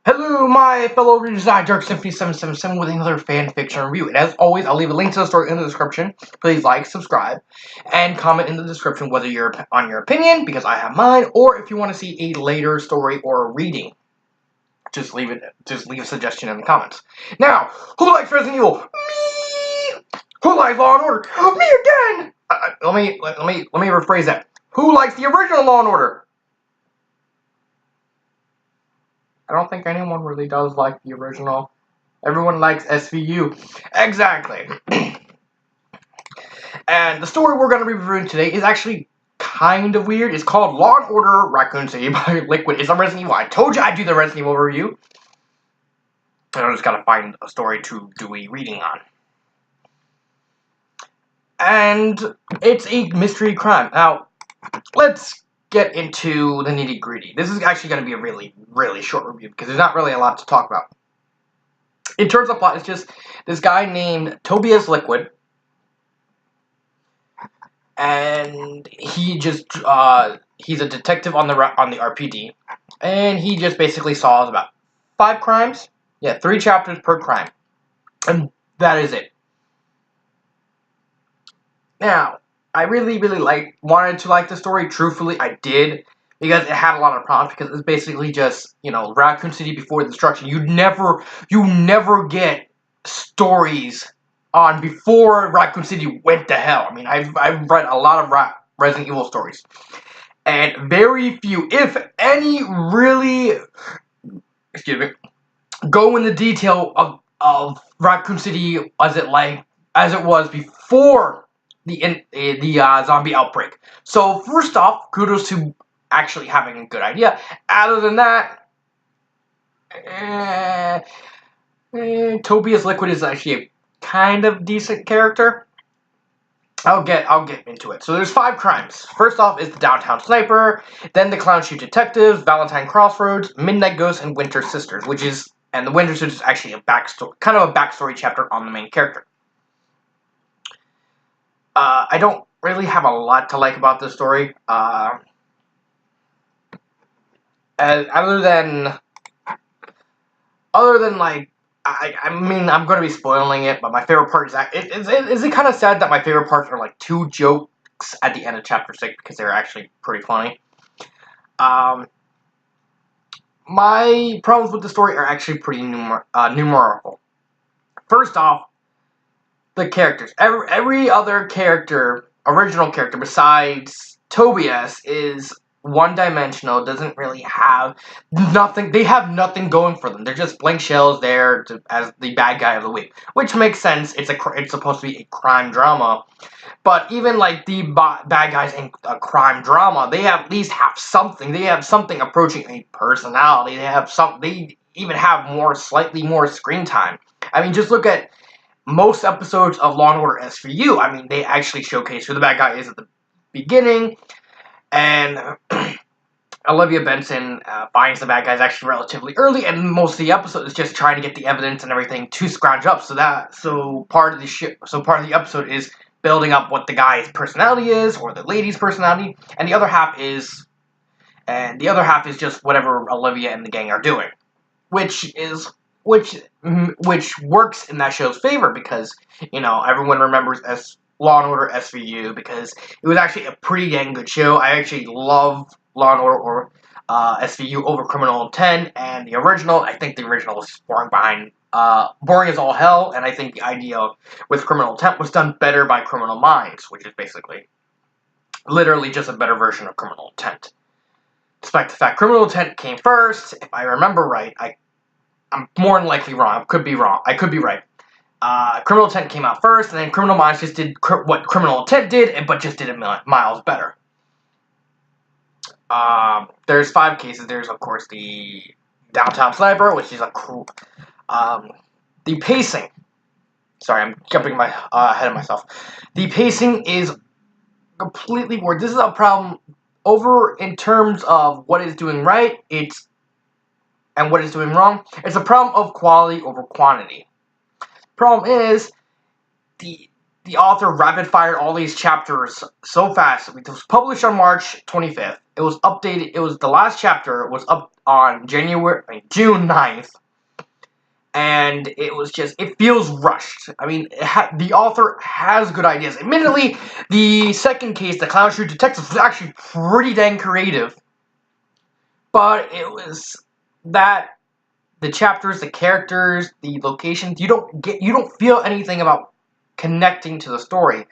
Hello, my fellow readers. I, Dark Symphony 777, with another fan fiction review. And as always, I'll leave a link to the story in the description. Please like, subscribe, and comment in the description whether you're on your opinion, because I have mine, or if you want to see a later story or a reading. Just leave a suggestion in the comments. Now, who likes Resident Evil? Me. Who likes Law and Order? Me again. Let me rephrase that. Who likes the original Law and Order? I don't think anyone really does like the original. Everyone likes SVU. Exactly. And the story we're going to be reviewing today is actually kind of weird. It's called Law and Order Raccoon City by Liquid. It's a Resident Evil. I told you I'd do the Resident Evil review. And I just got to find a story to do a reading on. And it's a mystery crime. Now, let's get into the nitty-gritty. This is actually going to be a really, really short review because there's not really a lot to talk about. In terms of plot, it's just this guy named Tobias Liquid, and he just he's a detective on the RPD, and he just basically solves about 5 crimes. Yeah, 3 chapters per crime, and that is it. Now, I really wanted to like the story. Truthfully, I did, because it had a lot of problems, because it's basically just, you know, Raccoon City before the destruction. You never get stories on before Raccoon City went to hell. I mean, I've read a lot of Resident Evil stories, and very few, if any, really, excuse me, go in the detail of Raccoon City as it was before the zombie outbreak. So first off, kudos to actually having a good idea. Other than that, Tobias Liquid is actually a kind of decent character. I'll get into it. So there's 5 crimes. First off is the Downtown Sniper, then the Clown Shoot Detectives, Valentine Crossroads, Midnight Ghost, and Winter Sisters, and the Winter Sisters is actually a backstory, kind of a backstory chapter on the main character. I don't really have a lot to like about this story. Other than like, I mean, I'm going to be spoiling it, but my favorite part is that is it kind of sad that my favorite parts are like 2 jokes at the end of chapter 6, because they're actually pretty funny. My problems with the story are actually pretty numerical. First off, the characters. Every other character, original character besides Tobias, is one-dimensional, doesn't really have nothing. They have nothing going for them. They're just blank shells there as the bad guy of the week, which makes sense. It's supposed to be a crime drama, but even like the bad guys in a crime drama, they at least have something. They have something approaching a personality. They even have slightly more screen time. I mean, just look at most episodes of Law & Order SVU. I mean, they actually showcase who the bad guy is at the beginning, and Olivia Benson finds the bad guys actually relatively early, and most of the episode is just trying to get the evidence and everything to scrounge up. So part of the episode is building up what the guy's personality is, or the lady's personality, and the other half is just whatever Olivia and the gang are doing, which works in that show's favor, because, you know, everyone remembers Law & Order SVU because it was actually a pretty dang good show. I actually love Law & Order SVU over Criminal Intent, and the original, I think the original was boring as all hell, and I think the idea with Criminal Intent was done better by Criminal Minds, which is basically literally just a better version of Criminal Intent. Despite the fact Criminal Intent came first, if I remember right, I'm more than likely wrong. I could be wrong. I could be right. Criminal Intent came out first, and then Criminal Minds just did what Criminal Intent did, but just did it miles better. There's 5 cases. There's, of course, the Downtown Sniper, which is a cool. The pacing. Sorry, I'm jumping ahead of myself. The pacing is completely weird. This is a problem in terms of what it's doing right. And what it's doing wrong. It's a problem of quality over quantity. Problem is, the author rapid-fired all these chapters so fast. It was published on March 25th. it was updated. It was the last chapter was up on June 9th. And it was just, it feels rushed. I mean, the author has good ideas. Admittedly, the second case, the Clown Shoe Detective, was actually pretty dang creative. But it was that, the chapters, the characters, the locations, you don't feel anything about connecting to the story.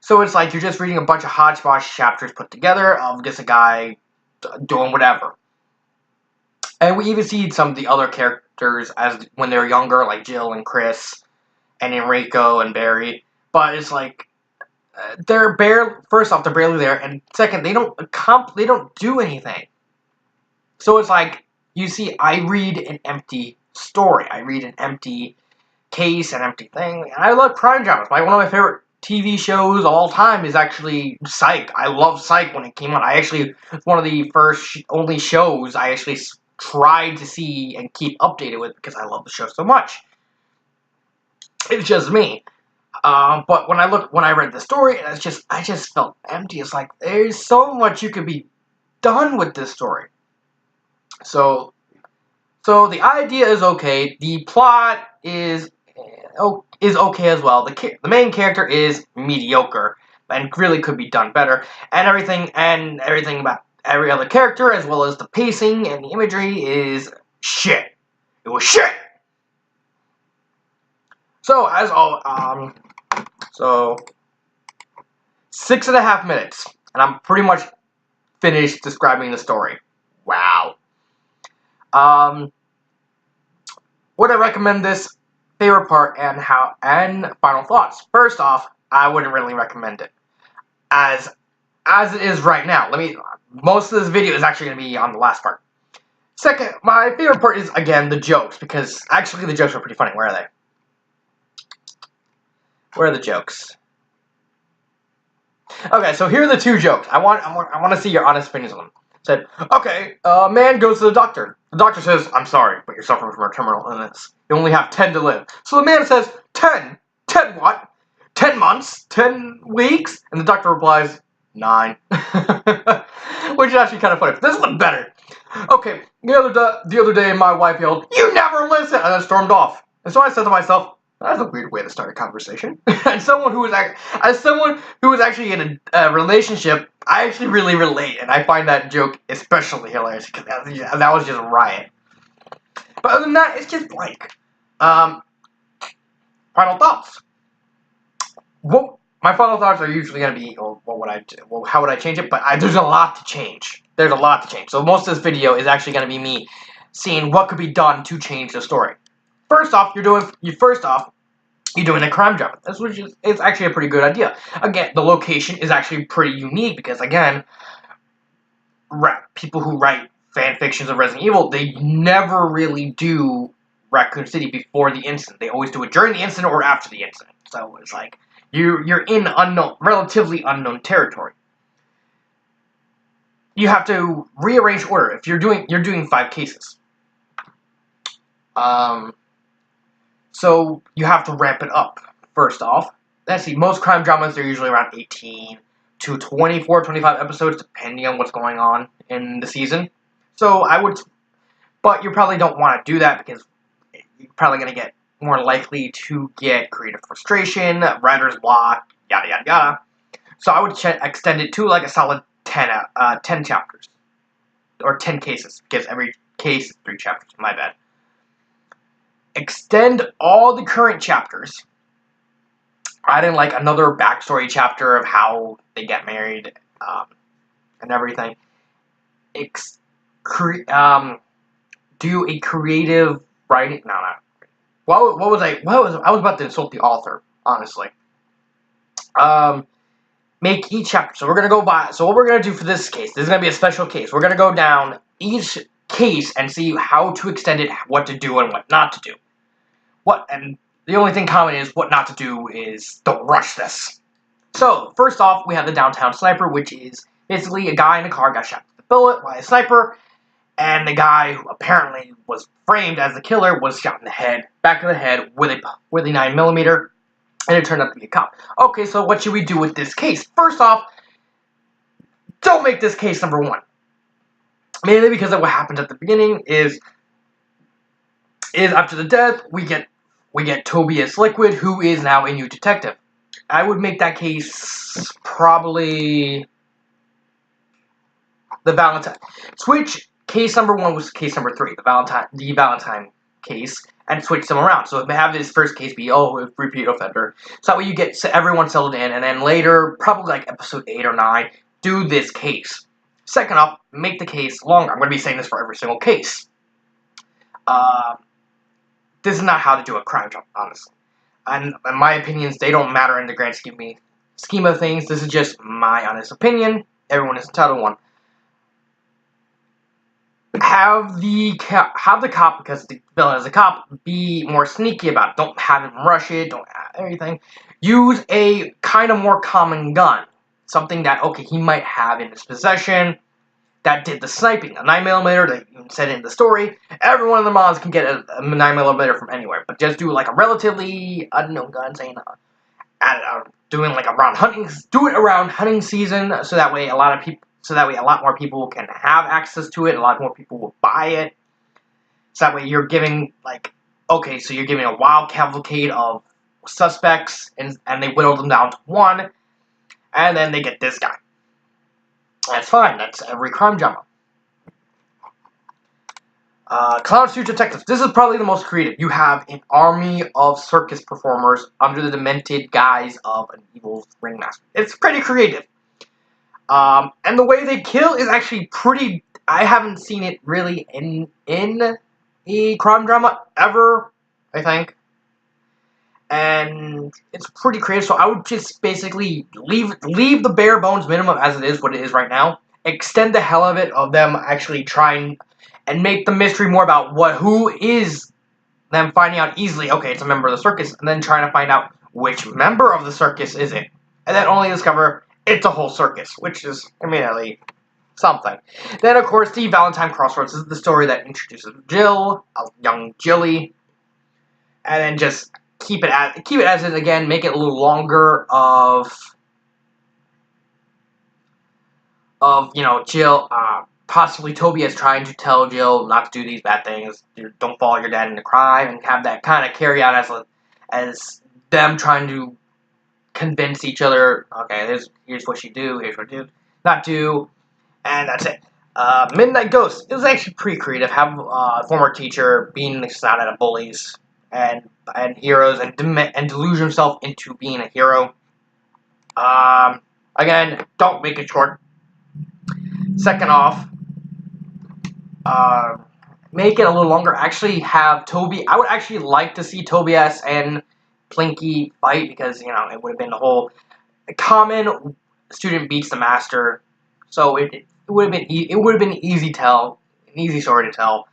So it's like you're just reading a bunch of hodgepodge chapters put together of just a guy doing whatever. And we even see some of the other characters as when they were younger, like Jill and Chris, and Enrico and Barry. But it's like they're first off, they're barely there, and second, they don't do anything. So it's like you see, I read an empty story, I read an empty case, an empty thing. And I love crime dramas. One of my favorite TV shows of all time is actually Psych. I love Psych when it came on. One of the only shows I actually tried to see and keep updated with because I love the show so much. It's just me. But when I read the story, I just felt empty. It's like there's so much you could be done with this story. So the idea is okay. The plot is okay as well. The main character is mediocre and really could be done better. And everything about every other character, as well as the pacing and the imagery, is shit. It was shit. So, so 6.5 minutes, and I'm pretty much finished describing the story. Wow. Would I recommend this? Favorite part and final thoughts. First off, I wouldn't really recommend it. As it is right now. Most of this video is actually going to be on the last part. Second, my favorite part is, again, the jokes, because actually the jokes are pretty funny. Where are they? Where are the jokes? Okay, so here are the two jokes. I want to see your honest opinions on them. Said, okay, a man goes to the doctor. The doctor says, I'm sorry, but you're suffering from a terminal illness. You only have 10 to live. So the man says, 10? 10 what? 10 months? 10 weeks? And the doctor replies, 9. Which is actually kind of funny. But this one's better. Okay, the other day my wife yelled, you never listen! And then stormed off. And so I said to myself, that's a weird way to start a conversation. And as someone who was actually in a relationship, I actually really relate, and I find that joke especially hilarious because that was just a riot. But other than that, it's just blank. Final thoughts. Well, my final thoughts are usually going to be, how would I change it? But there's a lot to change. There's a lot to change. So most of this video is actually going to be me seeing what could be done to change the story. First off, you're doing a crime drama. It's actually a pretty good idea. Again, the location is actually pretty unique because, again, people who write fan fictions of Resident Evil, they never really do Raccoon City before the incident. They always do it during the incident or after the incident. So it's like you're in relatively unknown territory. You have to rearrange order. If you're doing 5 cases. So you have to ramp it up, first off. Let's see, most crime dramas, they're usually around 18 to 24, 25 episodes, depending on what's going on in the season. So but you probably don't want to do that because you're probably going to get more likely to get creative frustration, writer's block, yada, yada, yada. So I would extend it to like a solid 10 chapters. Or 10 cases, because every case is 3 chapters, my bad. Extend all the current chapters. Add in like another backstory chapter of how they get married and everything. Do a creative writing. No. I was about to insult the author, honestly. Make each chapter. So we're gonna go by. So what we're gonna do for this case? This is gonna be a special case. We're gonna go down each case and see how to extend it, what to do and what not to do. And the only thing common is what not to do is don't rush this. So, first off, we have the downtown sniper, which is basically a guy in a car got shot with a bullet by a sniper, and the guy who apparently was framed as the killer was shot in the head, back of the head, with a 9mm, and it turned out to be a cop. Okay, so what should we do with this case? First off, don't make this case number 1. Mainly because of what happens at the beginning is after the death, we get Tobias Liquid, who is now a new detective. I would make that case probably the Valentine. Switch case number 1 was case number 3, the Valentine case, and switch them around. So have this first case be repeat offender. So that way you get everyone settled in, and then later, probably like episode 8 or 9, do this case. Second off, make the case longer. I'm going to be saying this for every single case. This is not how to do a crime job, honestly. And in my opinions, they don't matter in the grand scheme of things. This is just my honest opinion. Everyone is entitled to one. Have the cop, because the villain is a cop, be more sneaky about it. Don't have him rush it. Don't have everything. Use a kind of more common gun. Something that, okay, he might have in his possession that did the sniping. A 9mm, they even said in the story. Everyone in the mods can get a 9mm from anywhere. But just do like a relatively unknown gun, saying, doing like around hunting, do it around hunting season, so that way a lot more people can have access to it, a lot more people will buy it. So that way you're giving, like, okay, so you're giving a wild cavalcade of suspects, and they whittle them down to one, and then they get this guy. That's fine, that's every crime genre. Clown Suit Detectives. This is probably the most creative. You have an army of circus performers under the demented guise of an evil ringmaster. It's pretty creative. And the way they kill is actually pretty... I haven't seen it really in a crime drama ever, I think. And it's pretty creative, so I would just basically leave the bare bones minimum as it is, what it is right now. Extend the hell of it, of them actually trying and make the mystery more about who is them finding out easily, okay, it's a member of the circus, and then trying to find out which member of the circus is it. And then only discover it's a whole circus, which is immediately something. Then, of course, the Valentine Crossroads is the story that introduces Jill, a young Jilly, and then just keep it as is again, make it a little longer of Jill, possibly Tobias trying to tell Jill not to do these bad things, don't follow your dad into crime, and have that kind of carry out as them trying to convince each other, okay, here's what you do, here's what you do, not do, and that's it. Midnight Ghost. It was actually pretty creative. Have a former teacher being shot at bullies and heroes and deluge himself into being a hero. Again, don't make it short. Second off, make it a little longer. Actually, have Toby. I would actually like to see Tobias and Plinky fight, because it would have been the whole common student beats the master. So it would have been an easy story to tell.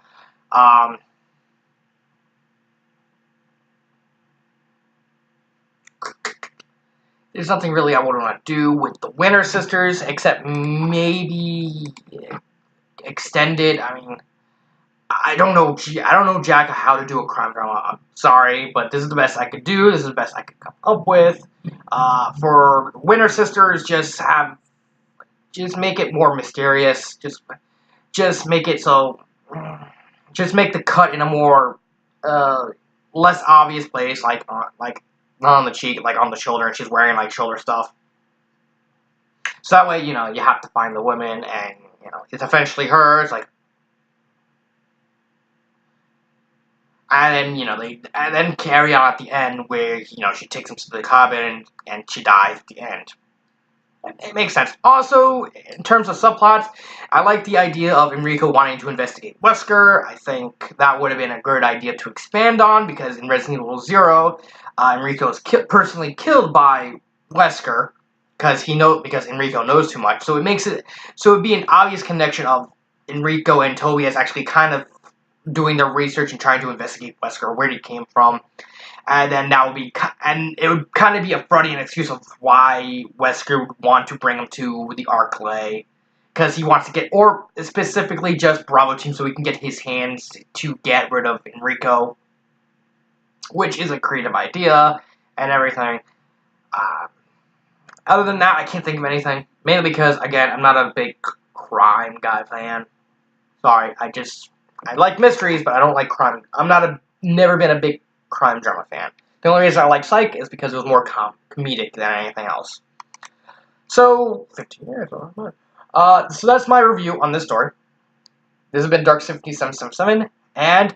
There's nothing really I would want to do with the Winter Sisters, except maybe extend it. I mean, I don't know jack how to do a crime drama. I'm sorry, but this is the best I could do. This is the best I could come up with. For Winter Sisters, just make it more mysterious. Just make it so. Just make the cut in a more less obvious place, like not on the cheek, like on the shoulder, and she's wearing like shoulder stuff. So that way, you have to find the woman, and it's eventually hers. Like, and then and then carry on at the end where she takes him to the cabin and she dies at the end. It makes sense. Also, in terms of subplots, I like the idea of Enrico wanting to investigate Wesker. I think that would have been a good idea to expand on, because in Resident Evil 0, Enrico is personally killed by Wesker because Enrico knows too much. So it'd be an obvious connection of Enrico and Tobias actually kind of doing their research and trying to investigate Wesker, where he came from. And then it would kind of be a front-end excuse of why Wesker would want to bring him to the Arclay, because he wants to get, or specifically just Bravo Team, so he can get his hands to get rid of Enrico, which is a creative idea and everything. Other than that, I can't think of anything, mainly because, again, I'm not a big crime guy fan. Sorry, I like mysteries, but I don't like crime. Never been a big crime drama fan. The only reason I like Psych is because it was more comedic than anything else. So, 15 years. So that's my review on this story. This has been Dark 5777, and